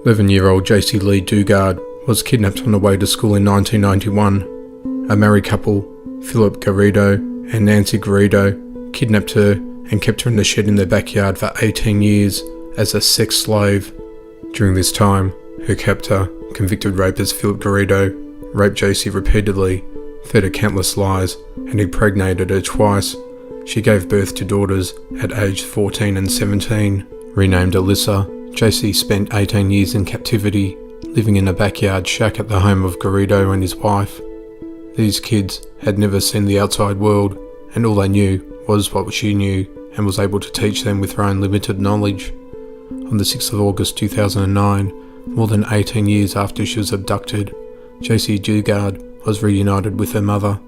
11-year-old JC Lee Dugard was kidnapped on the way to school in 1991. A married couple, Philip Garrido and Nancy Garrido, kidnapped her and kept her in the shed in their backyard for 18 years as a sex slave. During this time, her captor, convicted rapist Philip Garrido, raped JC repeatedly, fed her countless lies, and impregnated her twice. She gave birth to daughters at age 14 and 17. Renamed Alyssa, JC spent 18 years in captivity, living in a backyard shack at the home of Garrido and his wife. These kids had never seen the outside world, and all they knew was what she knew and was able to teach them with her own limited knowledge. On the 6th of August 2009, more than 18 years after she was abducted, JC Dugard was reunited with her mother.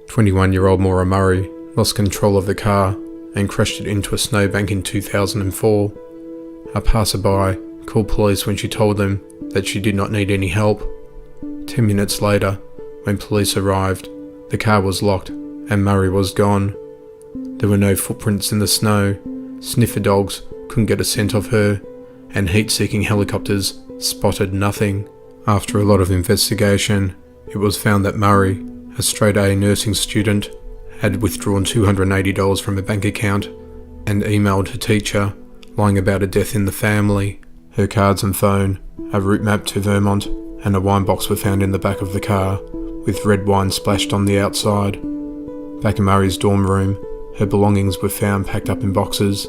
21-year-old Maura Murray lost control of the car and crashed it into a snowbank in 2004. A passerby called police when she told them that she did not need any help. 10 minutes later, when police arrived, the car was locked and Murray was gone. There were no footprints in the snow, sniffer dogs couldn't get a scent of her, and heat-seeking helicopters spotted nothing. After a lot of investigation, it was found that Murray, a straight-A nursing student, had withdrawn $280 from a bank account and emailed her teacher, lying about a death in the family. Her cards and phone, a route map to Vermont, and a wine box were found in the back of the car, with red wine splashed on the outside. Back in Murray's dorm room, her belongings were found packed up in boxes,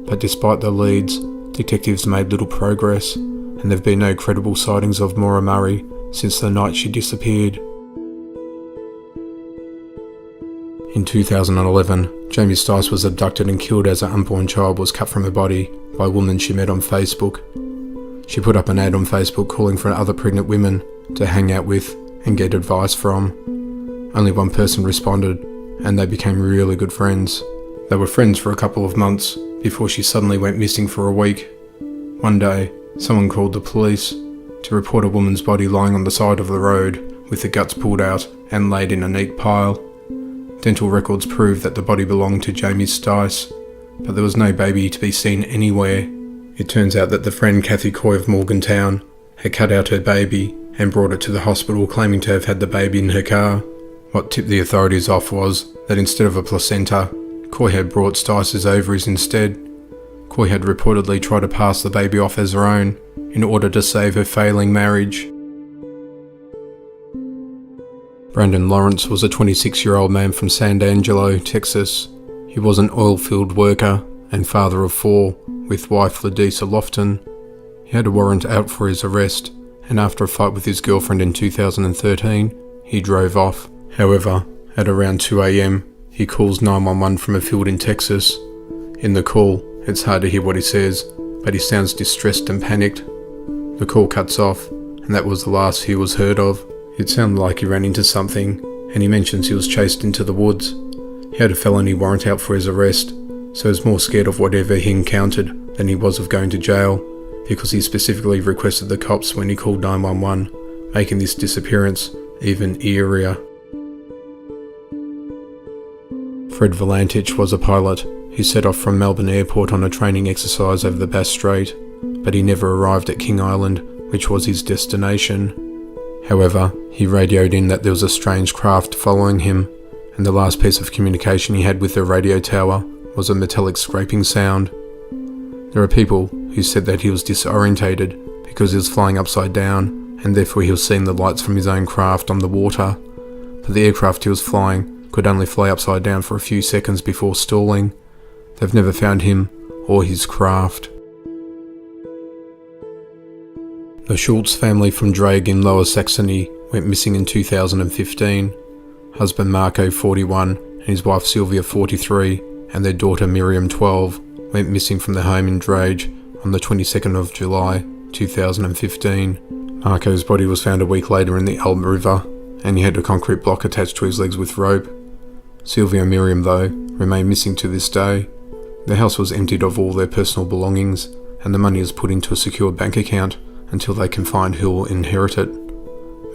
but despite the leads, detectives made little progress, and there have been no credible sightings of Maura Murray since the night she disappeared. In 2011, Jamie Stice was abducted and killed as her unborn child was cut from her body by a woman she met on Facebook. She put up an ad on Facebook calling for other pregnant women to hang out with and get advice from. Only one person responded, and they became really good friends. They were friends for a couple of months before she suddenly went missing for a week. One day, someone called the police to report a woman's body lying on the side of the road with the guts pulled out and laid in a neat pile. Dental records proved that the body belonged to Jamie Stice, but there was no baby to be seen anywhere. It turns out that the friend Kathy Coy of Morgantown had cut out her baby and brought it to the hospital claiming to have had the baby in her car. What tipped the authorities off was that instead of a placenta, Coy had brought Stice's ovaries instead. Coy had reportedly tried to pass the baby off as her own in order to save her failing marriage. Brandon Lawrence was a 26-year-old man from San Angelo, Texas. He was an oil-field worker and father of 4, with wife Ladisa Lofton. He had a warrant out for his arrest, and after a fight with his girlfriend in 2013, he drove off. However, at around 2 a.m, he calls 911 from a field in Texas. In the call, it's hard to hear what he says, but he sounds distressed and panicked. The call cuts off, and that was the last he was heard of. It sounded like he ran into something, and he mentions he was chased into the woods. He had a felony warrant out for his arrest, so he was more scared of whatever he encountered than he was of going to jail, because he specifically requested the cops when he called 911, making this disappearance even eerier. Fred Valantich was a pilot. He set off from Melbourne Airport on a training exercise over the Bass Strait, but he never arrived at King Island, which was his destination. However, he radioed in that there was a strange craft following him, and the last piece of communication he had with the radio tower was a metallic scraping sound. There are people who said that he was disorientated because he was flying upside down, and therefore he was seeing the lights from his own craft on the water, but the aircraft he was flying could only fly upside down for a few seconds before stalling. They've never found him or his craft. The Schultz family from Drag in Lower Saxony went missing in 2015. Husband Marco, 41, and his wife Sylvia, 43, and their daughter Miriam, 12, went missing from their home in Drage on the 22nd of July 2015. Marco's body was found a week later in the Elbe River, and he had a concrete block attached to his legs with rope. Sylvia and Miriam, though, remain missing to this day. Their house was emptied of all their personal belongings, and the money is put into a secured bank account until they can find who will inherit it.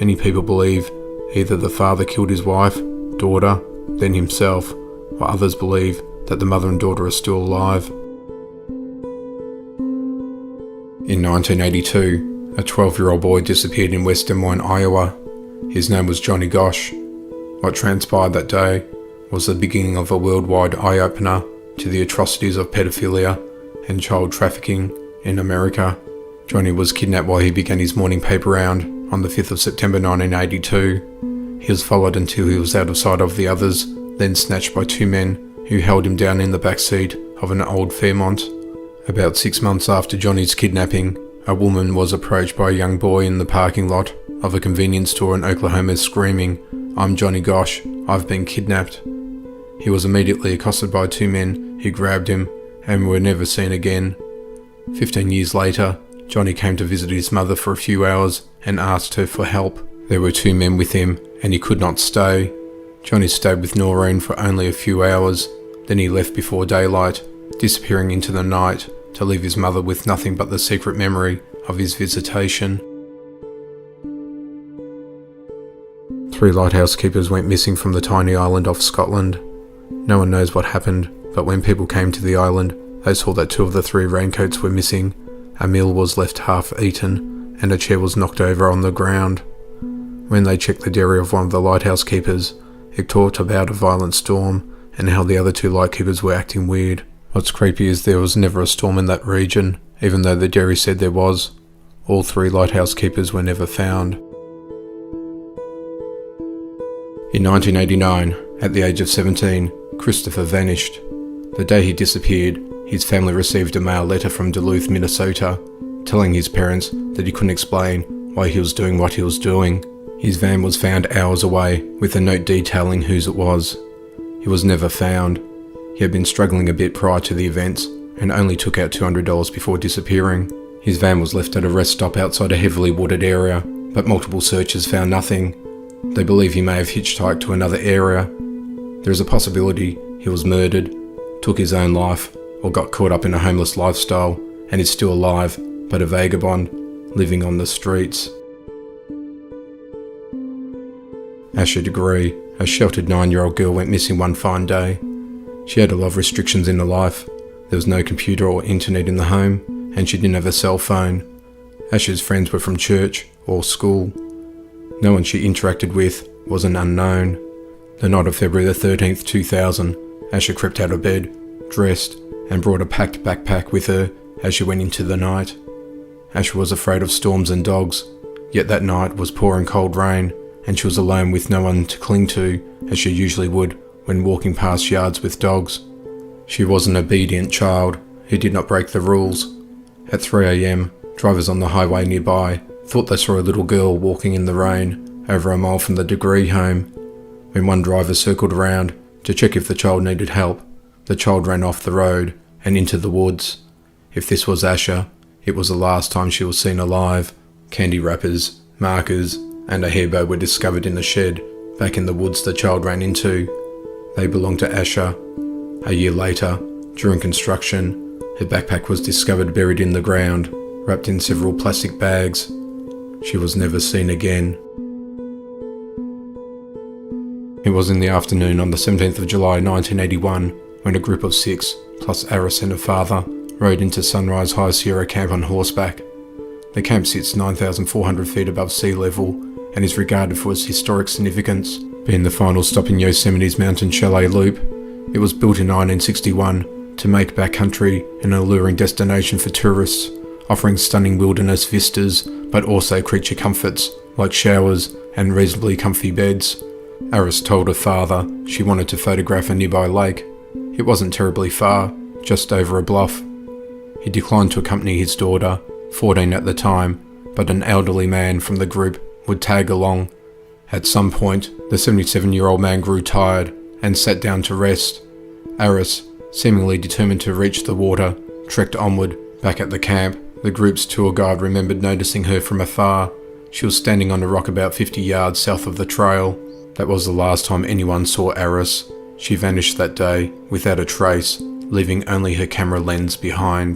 Many people believe either the father killed his wife, daughter, then himself, while others believe that the mother and daughter are still alive. In 1982, a 12-year-old boy disappeared in West Des Moines, Iowa. His name was Johnny Gosch. What transpired that day was the beginning of a worldwide eye-opener to the atrocities of pedophilia and child trafficking in America. Johnny was kidnapped while he began his morning paper round on the 5th of September 1982. He was followed until he was out of sight of the others, then snatched by two men who held him down in the back seat of an old Fairmont. About 6 months after Johnny's kidnapping, a woman was approached by a young boy in the parking lot of a convenience store in Oklahoma screaming, "I'm Johnny Gosch, I've been kidnapped." He was immediately accosted by two men who grabbed him and were never seen again. 15 years later, Johnny came to visit his mother for a few hours and asked her for help. There were two men with him and he could not stay. Johnny stayed with Noreen for only a few hours, then he left before daylight, disappearing into the night to leave his mother with nothing but the secret memory of his visitation. 3 lighthouse keepers went missing from the tiny island off Scotland. No one knows what happened, but when people came to the island, they saw that 2 of the 3 raincoats were missing, a meal was left half eaten, and a chair was knocked over on the ground. When they checked the diary of one of the lighthouse keepers, it talked about a violent storm and how the other 2 lightkeepers were acting weird. What's creepy is there was never a storm in that region, even though the diary said there was. All 3 lighthouse keepers were never found. In 1989, at the age of 17, Christopher vanished. The day he disappeared, his family received a mail letter from Duluth, Minnesota, telling his parents that he couldn't explain why he was doing what he was doing. His van was found hours away, with a note detailing whose it was. He was never found. He had been struggling a bit prior to the events, and only took out $200 before disappearing. His van was left at a rest stop outside a heavily wooded area, but multiple searchers found nothing. They believe he may have hitchhiked to another area. There is a possibility he was murdered, took his own life, or got caught up in a homeless lifestyle and is still alive, but a vagabond, living on the streets. Asha Degree, a sheltered 9-year-old girl, went missing one fine day. She had a lot of restrictions in her life. There was no computer or internet in the home, and she didn't have a cell phone. Asha's friends were from church or school. No one she interacted with was an unknown. The night of February the 13th, 2000, Asha crept out of bed, dressed, and brought a packed backpack with her as she went into the night. Asha was afraid of storms and dogs, yet that night was pouring cold rain, and she was alone with no one to cling to as she usually would when walking past yards with dogs. She was an obedient child who did not break the rules. At 3 a.m, drivers on the highway nearby thought they saw a little girl walking in the rain over a mile from the Degree home. When one driver circled around to check if the child needed help, the child ran off the road and into the woods. If this was Asha, it was the last time she was seen alive. Candy wrappers, markers, and a hairbow were discovered in the shed back in the woods the child ran into. They belonged to Asha. A year later, during construction, her backpack was discovered buried in the ground, wrapped in several plastic bags. She was never seen again. It was in the afternoon on the 17th of July 1981 when a group of 6, plus Aris and her father, rode into Sunrise High Sierra Camp on horseback. The camp sits 9,400 feet above sea level and is regarded for its historic significance, being the final stop in Yosemite's Mountain Chalet Loop. It was built in 1961 to make backcountry an alluring destination for tourists, offering stunning wilderness vistas but also creature comforts like showers and reasonably comfy beds. Aris told her father she wanted to photograph a nearby lake. It wasn't terribly far, just over a bluff. He declined to accompany his daughter, 14 at the time, but an elderly man from the group would tag along. At some point, the 77-year-old man grew tired and sat down to rest. Aris, seemingly determined to reach the water, trekked onward. Back at the camp, the group's tour guide remembered noticing her from afar. She was standing on a rock about 50 yards south of the trail. That was the last time anyone saw Aris. She vanished that day without a trace, leaving only her camera lens behind.